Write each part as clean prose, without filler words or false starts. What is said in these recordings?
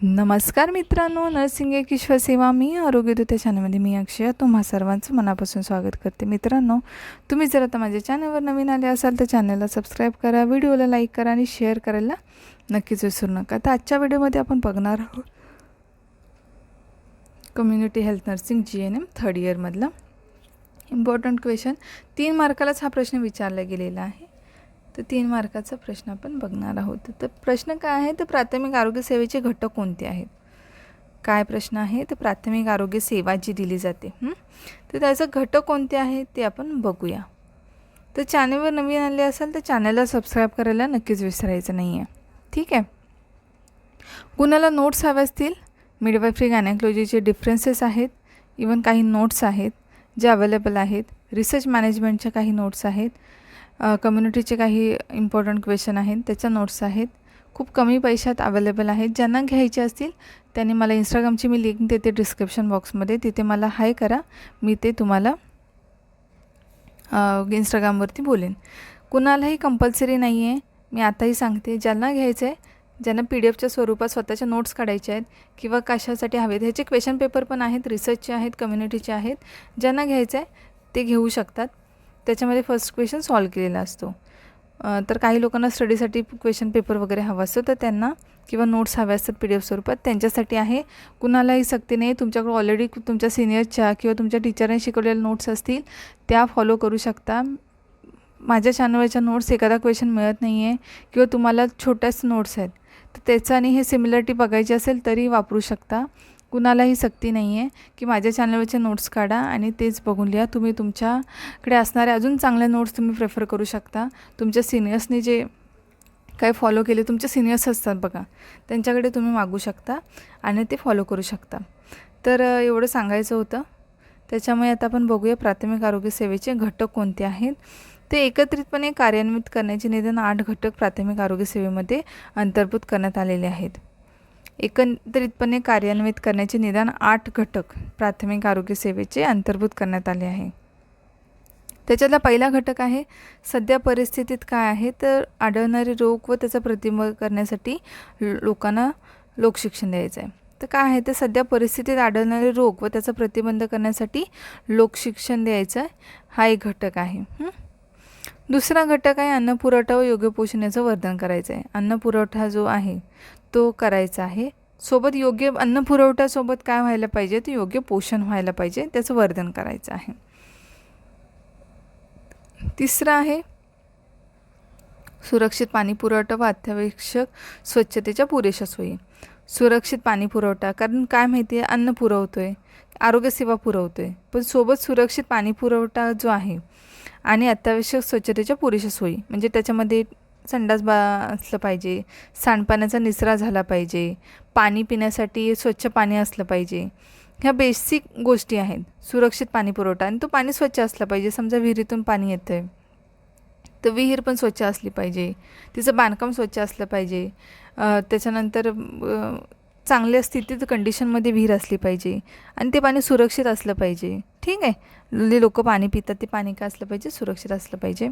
नमस्कार मित्रांनो, नर्सिंग एक ईश्वर सेवा मी आरोग्यदूत या चॅनलमध्ये मी अक्षय तुम्हा सर्वांचं मनापासून स्वागत करते. मित्रांनो, तुम्ही जर आता माझ्या चॅनलवर नवीन आले असाल तर चॅनलला सबस्क्राईब करा, व्हिडिओला लाईक करा आणि शेअर करायला नक्कीच विसरू नका. तर आजच्या व्हिडिओमध्ये आपण बघणार आहोत community health nursing GNM third इयरमधला इम्पॉर्टंट क्वेश्चन. 3 मार्कालाच हा प्रश्न विचारला गेलेला आहे. तर 3 मार्काचा प्रश्न आपण बघणार आहोत. तर प्रश्न काय आहे, तर प्राथमिक आरोग्य सेवेचे घटक कोणते आहेत. काय प्रश्न आहे, तर प्राथमिक आरोग्य सेवा जी दिली जाते तर त्याचे घटक कोणते आहेत ते आपण बघूया. तर चॅनलवर नवीन आले असाल तर चॅनलला सबस्क्राईब करायला नक्कीच विसरायचं नाही आहे. ठीक आहे. कुणाला नोट्स हवे असतील, मिडवायफरी गायनेकॉलॉजीचे डिफरन्सेस आहेत, इवन काही नोट्स आहेत जे अवेलेबल आहेत, रिसर्च मॅनेजमेंटच्या काही नोट्स आहेत, कम्युनिटीचे काही इम्पॉर्टंट क्वेश्चन आहेत त्याच्या नोट्स आहेत, खूप कमी पैशात अवेलेबल आहेत. ज्यांना घ्यायचे असतील त्यांनी मला इंस्टाग्रामची मी लिंक देते डिस्क्रिप्शन बॉक्समध्ये, तिथे मला हाय करा, मी ते तुम्हाला इंस्टाग्रामवरती बोलेन. कुणालाही कंपल्सरी नाही आहे, मी आताही सांगते. ज्यांना घ्यायचं आहे, ज्यांना PDF स्वरूपात स्वतःच्या नोट्स काढायचे आहेत किंवा कशासाठी हवेत, ह्याचे क्वेश्चन पेपर पण आहेत, रिसर्चचे आहेत, कम्युनिटीचे आहेत, ज्यांना घ्यायचं आहे ते घेऊ शकतात. त्याच्यामध्ये फर्स्ट क्वेश्चन सॉल्व केलेला असतो. तर काही लोकांना स्टडीसाठी क्वेश्चन पेपर वगैरे हवा असतो तर त्यांना किंवा नोट्स हव्या असतात PDF स्वरूपात, त्यांच्यासाठी आहे. कुणालाही सक्ती नाही. तुमच्याकडे ऑलरेडी तुमच्या सिनियरच्या किंवा तुमच्या टीचरने शिकवलेल्या नोट्स असतील त्या फॉलो करू शकता. माझ्या चॅनलवरच्या नोट्स एखादा क्वेश्चन मिळत नाही आहे किंवा तुम्हाला छोट्याच नोट्स आहेत तर त्याचं आणि हे सिमिलरिटी बघायची असेल तरी वापरू शकता. कुणालाही सक्ती नाही आहे की माझ्या चॅनलवरचे नोट्स काढा आणि तेच बघून लिहा. तुम्ही तुमच्याकडे असणारे अजून चांगले नोट्स तुम्ही प्रेफर करू शकता. तुमच्या सिनियर्सने जे काही फॉलो केले, तुमचे सिनियर्स असतात बघा, त्यांच्याकडे तुम्ही मागू शकता आणि ते फॉलो करू शकता. तर एवढं सांगायचं होतं. त्याच्यामुळे आता आपण बघूया प्राथमिक आरोग्य सेवेचे घटक कोणते आहेत. ते एकत्रितपणे कार्यान्वित करण्याचे निदान 8 घटक प्राथमिक आरोग्य सेवेमध्ये अंतर्भूत करण्यात आलेले आहेत. एकत्रितपणे कार्यान्वित करण्याचे निदान 8 घटक प्राथमिक आरोग्य सेवेचे अंतर्भूत करण्यात आले आहे. त्याच्यातला पहिला घटक आहे सध्या परिस्थितीत काय आहे, तर आढळणारे रोग व त्याचा प्रतिबंध करण्यासाठी लोकांना लोकशिक्षण द्यायचं आहे. तर काय आहे, तर सध्या परिस्थितीत आढळणारे रोग व त्याचा प्रतिबंध करण्यासाठी लोकशिक्षण द्यायचं आहे, हा एक घटक आहे. दुसरा घटक आहे अन्न पुरवठा व योग्य पोषण याचं वर्धन करायचं आहे. अन्न पुरवठा जो आहे तो करायचा आहे. सोबत योग्य अन्न पुरवठ्यासोबत काय व्हायला पाहिजे, तर योग्य पोषण व्हायला पाहिजे, त्याचं वर्धन करायचं आहे. तिसरा आहे सुरक्षित पाणी पुरवठा व अत्यावश्यक स्वच्छतेच्या पुरेशा सोयी. सुरक्षित पाणी पुरवठा, कारण काय माहिती आहे, अन्न पुरवतो आहे, आरोग्यसेवा पुरवतो आहे, पण सोबत सुरक्षित पाणी पुरवठा जो आहे आणि अत्यावश्यक स्वच्छतेच्या पुरेशा सोयी, म्हणजे त्याच्यामध्ये संडास असलं पाहिजे, सांडपाण्याचा निचरा झाला पाहिजे, पाणी पिण्यासाठी स्वच्छ पाणी असलं पाहिजे. ह्या बेसिक गोष्टी आहेत. सुरक्षित पाणी पुरवठा, आणि तो पाणी स्वच्छ असलं पाहिजे. समजा विहिरीतून पाणी येतं आहे तर विहीर पण स्वच्छ असली पाहिजे, तिचं बांधकाम स्वच्छ असलं पाहिजे, त्याच्यानंतर चांगल्या स्थितीत कंडिशनमध्ये विहीर असली पाहिजे आणि ते पाणी सुरक्षित असलं पाहिजे. ठीक आहे. जे लोक पाणी पितात ते पाणी काय असलं पाहिजे, सुरक्षित असलं पाहिजे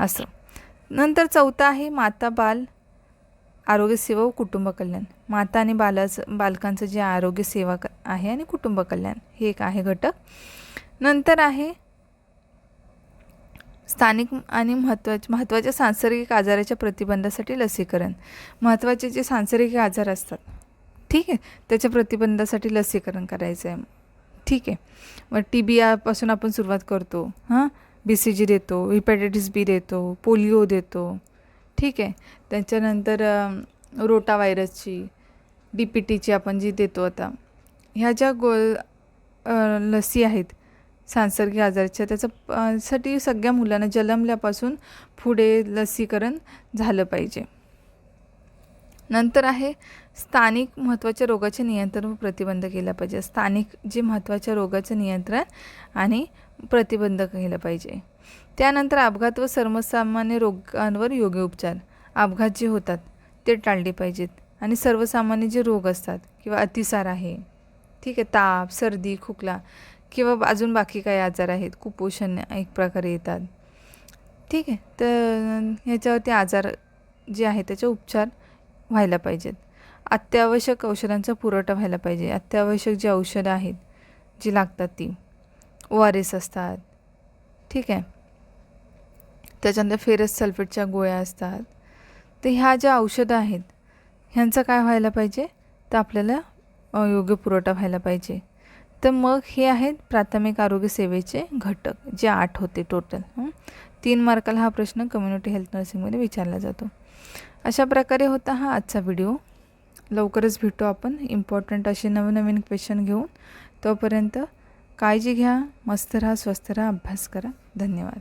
असं. नंतर चौथा आहे माता बाल आरोग्य सेवा व कुटुंब कल्याण. माता आणि बालकांचं जे आरोग्य सेवा आहे आणि कुटुंब कल्याण, हे एक आहे घटक. नंतर आहे स्थानिक आणि महत्त्वाच्या सांसर्गिक आजाराच्या प्रतिबंधासाठी लसीकरण. महत्त्वाचे जे सांसर्गिक आजार असतात, ठीक आहे, त्याच्या प्रतिबंधासाठी लसीकरण करायचं आहे. ठीक आहे. मग TB पासून आपण सुरुवात करतो. BCG देतो, हेपॅटायटिस B देतो, पोलिओ देतो. ठीक आहे. त्याच्यानंतर रोटा व्हायरसची, DPTची आपण जी देतो आता, ह्या ज्या लसी आहेत सांसर्गिक आजाराच्या, त्याच्यासाठी सगळ्या मुलांना जन्मल्यापासून पुढे लसीकरण झालं पाहिजे. नंतर आहे स्थानिक महत्त्वाच्या रोगाचे नियंत्रण व प्रतिबंध केला पाहिजे. स्थानिक जे महत्त्वाच्या रोगाचं नियंत्रण आणि प्रतिबंध केलं पाहिजे. त्यानंतर अपघात व सर्वसामान्य रोगांवर योग्य उपचार. अपघात जे होतात ते टाळले पाहिजेत आणि सर्वसामान्य जे रोग असतात किंवा अतिसार आहे, ठीक आहे, ताप, सर्दी, खोकला किंवा अजून बाकी काही आजार आहेत, कुपोषण एक प्रकारे येतात. ठीक आहे. तर ह्याच्यावरती आजार जे आहे त्याचे उपचार व्हायला पाहिजेत. अत्यावश्यक औषधांचा पुरवठा व्हायला पाहिजे. अत्यावश्यक जी औषधं आहेत जी लागतात ती ORS असतात, ठीक आहे. त्याच्यानंतर फेरस सल्फेटच्या गोळ्या असतात. तर ह्या ज्या औषधं आहेत ह्यांचं काय व्हायला पाहिजे, तर आपल्याला योग्य पुरवठा व्हायला पाहिजे. तर मग हे आहेत प्राथमिक आरोग्य सेवेचे घटक, जे 8 होते टोटल. 3 मार्काला हा प्रश्न कम्युनिटी हेल्थ नर्सिंगमध्ये विचारला जातो. अशा प्रकारे होता हा आजचा व्हिडिओ. लवकरच भेटू आपण इम्पॉर्टंट असे नवनवीन क्वेश्चन घेऊन. तोपर्यंत काळजी घ्या, मस्त राहा, स्वस्थ राहा, अभ्यास करा. धन्यवाद.